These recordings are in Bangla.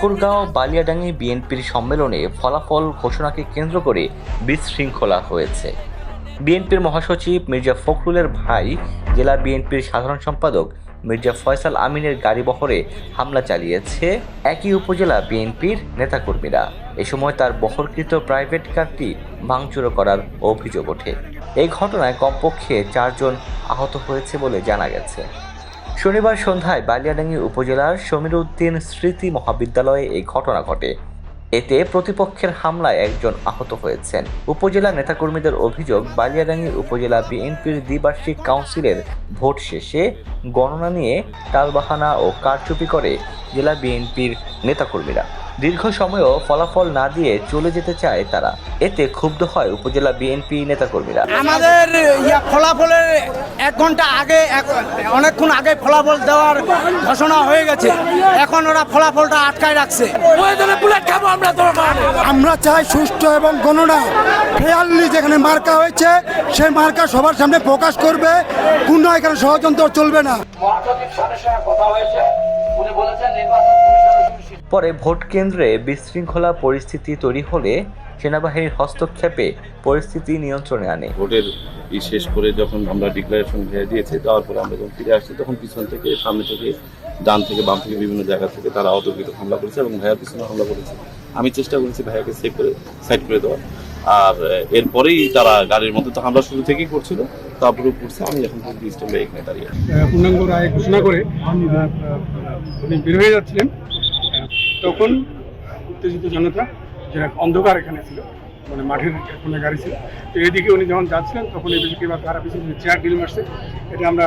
ঠাকুরগাঁও বালিয়াডাঙ্গি বিএনপির সম্মেলনে ফলাফল ঘোষণাকে কেন্দ্র করে বিশৃঙ্খলা হয়েছে। বিএনপির মহাসচিব মির্জা ফখরুলের ভাই জেলা বিএনপির সাধারণ সম্পাদক মির্জা ফয়সাল আমিনের গাড়িবহরে হামলা চালিয়েছে একই উপজেলা বিএনপির নেতাকর্মীরা। এ সময় তার বহরকৃত প্রাইভেট কারটি ভাঙচুর করার অভিযোগ ওঠে। এই ঘটনায় কমপক্ষে 4 জন আহত হয়েছে বলে জানা গেছে। শনিবার সন্ধ্যায় বালিয়াডাঙ্গি উপজেলার সমীর উদ্দিন স্মৃতি মহাবিদ্যালয়ে এই ঘটনা ঘটে। এতে প্রতিপক্ষের হামলায় 1 জন আহত হয়েছেন। উপজেলা নেতাকর্মীদের অভিযোগ, বালিয়াডাঙ্গি উপজেলা বিএনপির দ্বিবার্ষিক কাউন্সিলের ভোট শেষে গণনা নিয়ে টালবাহানা ও কারচুপি করে জেলা বিএনপির নেতাকর্মীরা। দীর্ঘ সময়ও ফলাফল না দিয়ে চলে যেতে চায় তারা। এতে ক্ষুব্ধ হয় উপজেলা বিএনপি নেতাকর্মীরা। আমাদের ফলাফলের 1 ঘন্টা আগে, অনেকক্ষণ আগে ফলাফল দেওয়ার ঘোষণা হয়ে গেছে, এখন ওরা ফলাফলটা আটকায় রাখছে। আমরা চাই সুষ্ঠু এবং গণনা ফেয়ারলি, যেখানে মার্কা হয়েছে সেই মার্কা সবার সামনে প্রকাশ করবে, কোনো এখানে ষড়যন্ত্র চলবে না। পরে ভোট কেন্দ্রে বিশৃঙ্খলা পরিস্থিতি তৈরি হলে সেনাবাহিনীর হস্তক্ষেপে পরিস্থিতি নিয়ন্ত্রণে আনে। ভোটের শেষ করে যখন আমরা ডিক্লারেশন দিয়েছি, দেওয়ার পরে আমরা যখন ফিরে আসছি, তখন পিছন থেকে, সামনে থেকে, ডান থেকে, বাম থেকে বিভিন্ন জায়গা থেকে তারা অতর্কিত হামলা করেছে এবং ভাইয়ার পিছনে হামলা করেছে। আমি চেষ্টা করেছি ভাইয়াকে সেভ করে সাইড করে দেওয়ার, আর এরপরেই তারা গাড়ির মধ্যে তো হামলা শুরু থেকেই করছিল, তারপরেও করছে। আমি এখন স্ট্যান্ডে এখানে দাঁড়িয়ে পূর্ণাঙ্গ রায় ঘোষণা করে উনি বের হয়ে যাচ্ছিলেন, তখন উত্তেজিত জনতা, যারা অন্ধকার এখানে ছিল, মানে মাঠের কোনো গাড়ি ছিল, তো এদিকে উনি যখন যাচ্ছিলেন তখন এদিকে বা তারা পিছনে চেয়ার ডিল মারছে। এটা আমরা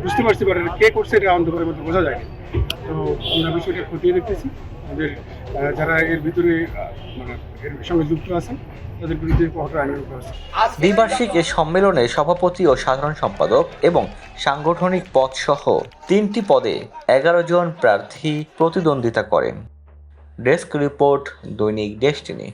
বুঝতে পারছি, বাট কে করছে এটা অন্ধকারের মধ্যে বোঝা যায়নি। তো আমরা বিষয়টা খতিয়ে দেখতেছি, আমাদের যারা এর ভিতরে মানে এর সঙ্গে যুক্ত আছেন তাদের বিরুদ্ধে কঠোর আইন আছে। দ্বিবার্ষিক এ সম্মেলনে সভাপতি ও সাধারণ সম্পাদক এবং সাংগঠনিক পদ সহ 3টি পদে 11 জন প্রার্থী প্রতিদ্বন্দ্বিতা করেন। ডেস্ক রিপোর্ট, দৈনিক ডেস্টিনি।